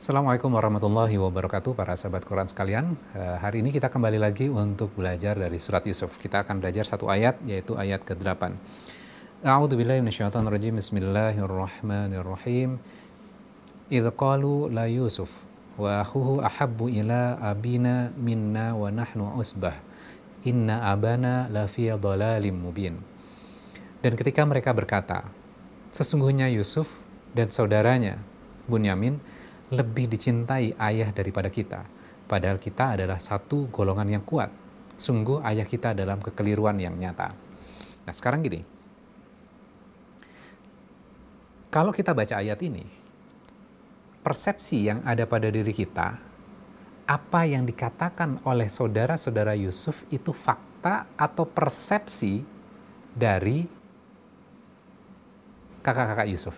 Assalamualaikum warahmatullahi wabarakatuh para sahabat Quran sekalian. Hari ini kita kembali lagi untuk belajar dari surat Yusuf. Kita akan belajar satu ayat, yaitu ayat ke-8. A'udzubillahi minasyaitonirrajim. Bismillahirrahmanirrahim. Idz qalu la Yusuf wa akhuhu ahabbu ila abina minna wa nahnu usbah. Inna abana la fi dhalalim mubin. Dan ketika mereka berkata, sesungguhnya Yusuf dan saudaranya Bunyamin lebih dicintai ayah daripada kita, padahal kita adalah satu golongan yang kuat. Sungguh ayah kita dalam kekeliruan yang nyata. Nah sekarang gini, kalau kita baca ayat ini, persepsi yang ada pada diri kita, apa yang dikatakan oleh saudara-saudara Yusuf itu fakta atau persepsi dari kakak-kakak Yusuf?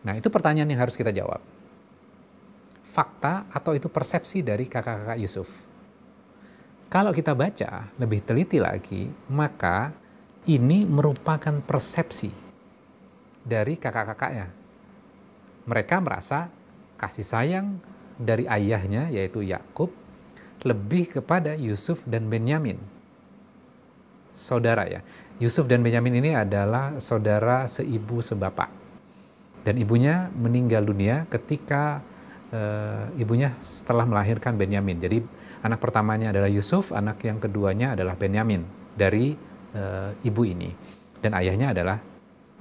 Nah, itu pertanyaan yang harus kita jawab. Fakta atau itu persepsi dari kakak-kakak Yusuf? Kalau kita baca lebih teliti lagi, maka ini merupakan persepsi dari kakak-kakaknya. Mereka merasa kasih sayang dari ayahnya, yaitu Yakub, lebih kepada Yusuf dan Benyamin. Saudara ya, Yusuf dan Benyamin ini adalah saudara seibu sebapak. Dan ibunya meninggal dunia ketika ibunya setelah melahirkan Benyamin. Jadi anak pertamanya adalah Yusuf, anak yang keduanya adalah Benyamin dari ibu ini. Dan ayahnya adalah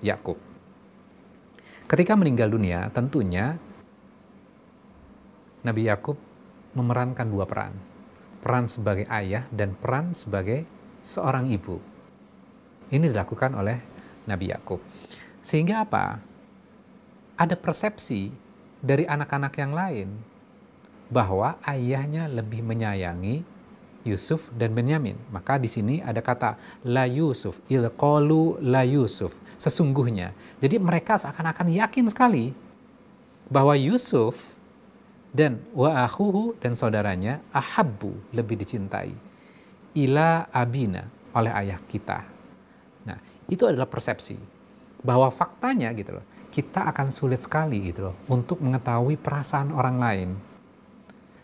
Yakub. Ketika meninggal dunia, tentunya Nabi Yakub memerankan dua peran. Peran sebagai ayah dan peran sebagai seorang ibu. Ini dilakukan oleh Nabi Yakub. Sehingga apa? Ada persepsi dari anak-anak yang lain bahwa ayahnya lebih menyayangi Yusuf dan Benyamin. Maka di sini ada kata la Yusuf, il qalu la Yusuf, sesungguhnya. Jadi mereka seakan-akan yakin sekali bahwa Yusuf dan wa akhuhu dan saudaranya ahabbu, lebih dicintai, ila abina, oleh ayah kita. Nah, itu adalah persepsi. Bahwa faktanya gitu loh, kita akan sulit sekali gitu loh untuk mengetahui perasaan orang lain.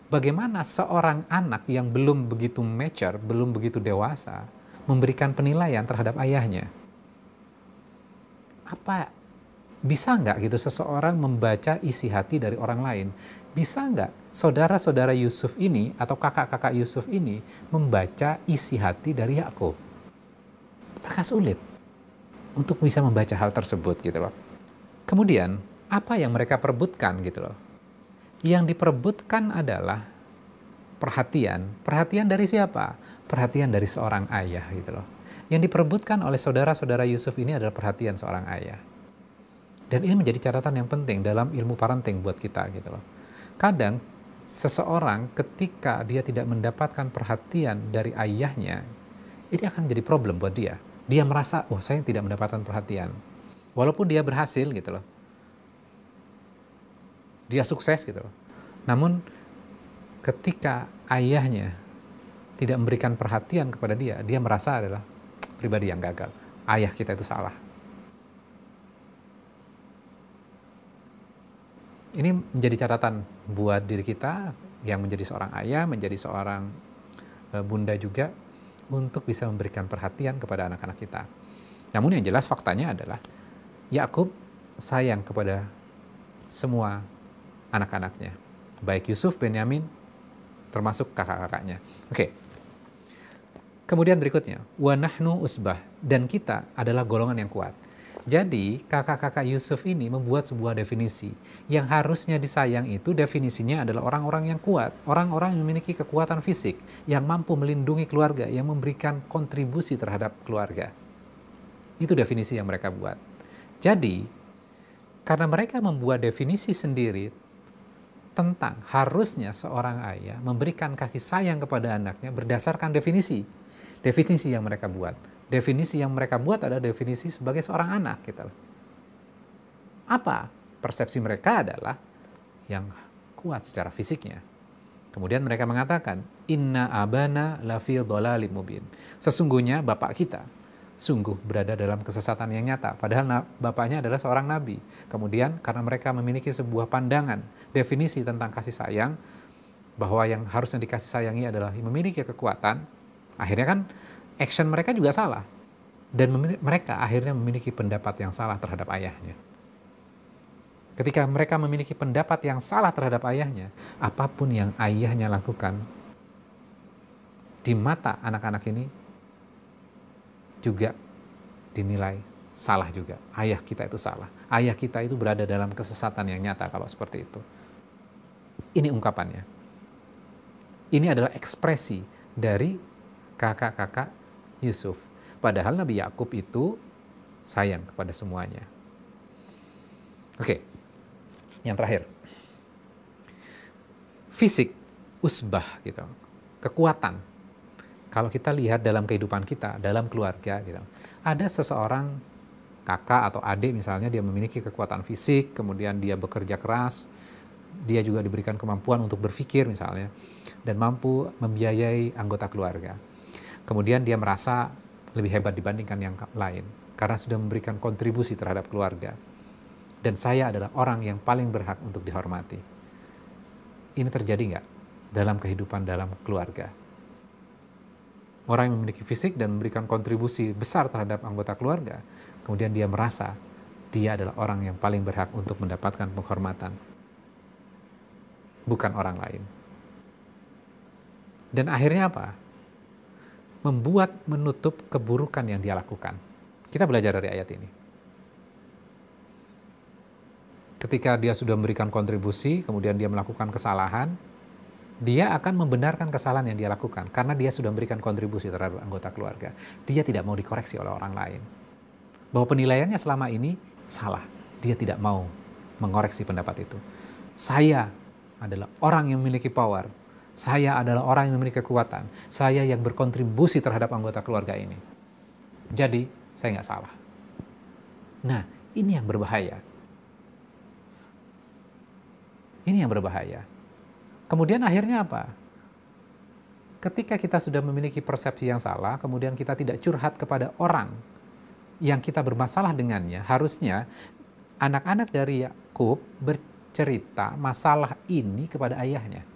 Bagaimana seorang anak yang belum begitu mature, belum begitu dewasa, memberikan penilaian terhadap ayahnya? Apa bisa nggak gitu seseorang membaca isi hati dari orang lain? Bisa nggak saudara-saudara Yusuf ini atau kakak-kakak Yusuf ini membaca isi hati dari Yakub? Maka sulit untuk bisa membaca hal tersebut gitu loh. Kemudian, apa yang mereka perebutkan gitu loh. Yang diperebutkan adalah perhatian. Perhatian dari siapa? Perhatian dari seorang ayah gitu loh. Yang diperebutkan oleh saudara-saudara Yusuf ini adalah perhatian seorang ayah. Dan ini menjadi catatan yang penting dalam ilmu parenting buat kita gitu loh. Kadang, seseorang ketika dia tidak mendapatkan perhatian dari ayahnya, ini akan menjadi problem buat dia. Dia merasa, oh saya tidak mendapatkan perhatian. Walaupun dia berhasil gitu loh. Dia sukses gitu loh. Namun ketika ayahnya tidak memberikan perhatian kepada dia, dia merasa adalah pribadi yang gagal. Ayah kita itu salah. Ini menjadi catatan buat diri kita yang menjadi seorang ayah, menjadi seorang bunda juga, untuk bisa memberikan perhatian kepada anak-anak kita. Namun yang jelas faktanya adalah Yakub sayang kepada semua anak-anaknya, baik Yusuf, Benyamin, termasuk kakak-kakaknya. Oke. Kemudian berikutnya, wa nahnu usbah, dan kita adalah golongan yang kuat. Jadi kakak-kakak Yusuf ini membuat sebuah definisi yang harusnya disayang. Itu definisinya adalah orang-orang yang kuat, orang-orang yang memiliki kekuatan fisik, yang mampu melindungi keluarga, yang memberikan kontribusi terhadap keluarga. Itu definisi yang mereka buat. Jadi, karena mereka membuat definisi sendiri tentang harusnya seorang ayah memberikan kasih sayang kepada anaknya berdasarkan definisi yang mereka buat. Definisi yang mereka buat adalah definisi sebagai seorang anak gitu. Apa? Persepsi mereka adalah yang kuat secara fisiknya. Kemudian mereka mengatakan, inna abana lafi dhalalim mubin. Sesungguhnya bapak kita sungguh berada dalam kesesatan yang nyata. Padahal bapaknya adalah seorang nabi. Kemudian karena mereka memiliki sebuah pandangan, definisi tentang kasih sayang, bahwa yang harusnya dikasih sayangi adalah memiliki kekuatan, akhirnya kan action mereka juga salah. Dan mereka akhirnya memiliki pendapat yang salah terhadap ayahnya. Ketika mereka memiliki pendapat yang salah terhadap ayahnya, apapun yang ayahnya lakukan, di mata anak-anak ini juga dinilai salah juga. Ayah kita itu salah. Ayah kita itu berada dalam kesesatan yang nyata kalau seperti itu. Ini ungkapannya. Ini adalah ekspresi dari kakak-kakak Yusuf. Padahal Nabi Yakub itu sayang kepada semuanya. Oke, yang terakhir. Fisik, usbah gitu. Kekuatan. Kalau kita lihat dalam kehidupan kita, dalam keluarga gitu. Ada seseorang kakak atau adik misalnya, dia memiliki kekuatan fisik, kemudian dia bekerja keras, dia juga diberikan kemampuan untuk berpikir misalnya, dan mampu membiayai anggota keluarga. Kemudian dia merasa lebih hebat dibandingkan yang lain, karena sudah memberikan kontribusi terhadap keluarga. Dan saya adalah orang yang paling berhak untuk dihormati. Ini terjadi nggak dalam kehidupan dalam keluarga? Orang yang memiliki fisik dan memberikan kontribusi besar terhadap anggota keluarga, kemudian dia merasa dia adalah orang yang paling berhak untuk mendapatkan penghormatan, bukan orang lain. Dan akhirnya apa? Menutup keburukan yang dia lakukan. Kita belajar dari ayat ini. Ketika dia sudah memberikan kontribusi, kemudian dia melakukan kesalahan, dia akan membenarkan kesalahan yang dia lakukan karena dia sudah memberikan kontribusi terhadap anggota keluarga. Dia tidak mau dikoreksi oleh orang lain. Bahwa penilaiannya selama ini salah. Dia tidak mau mengoreksi pendapat itu. Saya adalah orang yang memiliki power. Saya adalah orang yang memiliki kekuatan. Saya yang berkontribusi terhadap anggota keluarga ini. Jadi, saya nggak salah. Nah, ini yang berbahaya. Ini yang berbahaya. Kemudian akhirnya apa? Ketika kita sudah memiliki persepsi yang salah, kemudian kita tidak curhat kepada orang yang kita bermasalah dengannya, harusnya anak-anak dari Yakub bercerita masalah ini kepada ayahnya.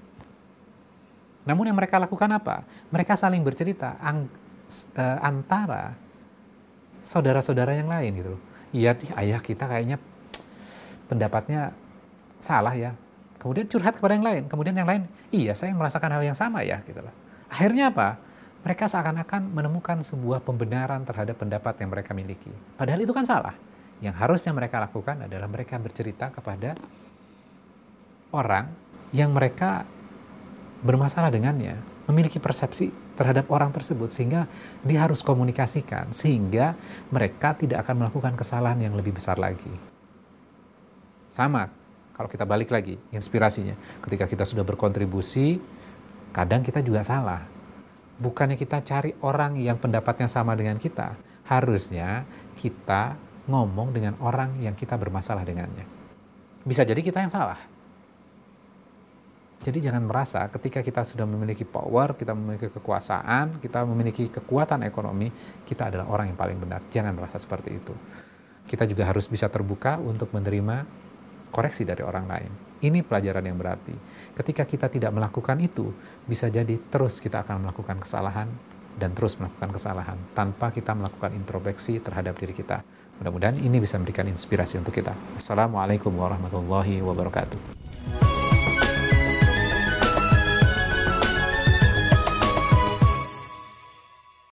Namun yang mereka lakukan apa? Mereka saling bercerita antara saudara-saudara yang lain gitu loh. Iya, ayah kita kayaknya pendapatnya salah ya. Kemudian curhat kepada yang lain. Kemudian yang lain, iya saya merasakan hal yang sama ya. Gitu loh. Akhirnya apa? Mereka seakan-akan menemukan sebuah pembenaran terhadap pendapat yang mereka miliki. Padahal itu kan salah. Yang harusnya mereka lakukan adalah mereka bercerita kepada orang yang mereka bermasalah dengannya. Memiliki persepsi terhadap orang tersebut. Sehingga dia harus komunikasikan. Sehingga mereka tidak akan melakukan kesalahan yang lebih besar lagi. Sama. Kalau kita balik lagi, inspirasinya. Ketika kita sudah berkontribusi, kadang kita juga salah. Bukannya kita cari orang yang pendapatnya sama dengan kita. Harusnya kita ngomong dengan orang yang kita bermasalah dengannya. Bisa jadi kita yang salah. Jadi jangan merasa ketika kita sudah memiliki power, kita memiliki kekuasaan, kita memiliki kekuatan ekonomi, kita adalah orang yang paling benar. Jangan merasa seperti itu. Kita juga harus bisa terbuka untuk menerima koreksi dari orang lain. Ini pelajaran yang berarti. Ketika kita tidak melakukan itu, bisa jadi terus kita akan melakukan kesalahan dan terus melakukan kesalahan tanpa kita melakukan introspeksi terhadap diri kita. Mudah-mudahan ini bisa memberikan inspirasi untuk kita. Assalamualaikum warahmatullahi wabarakatuh.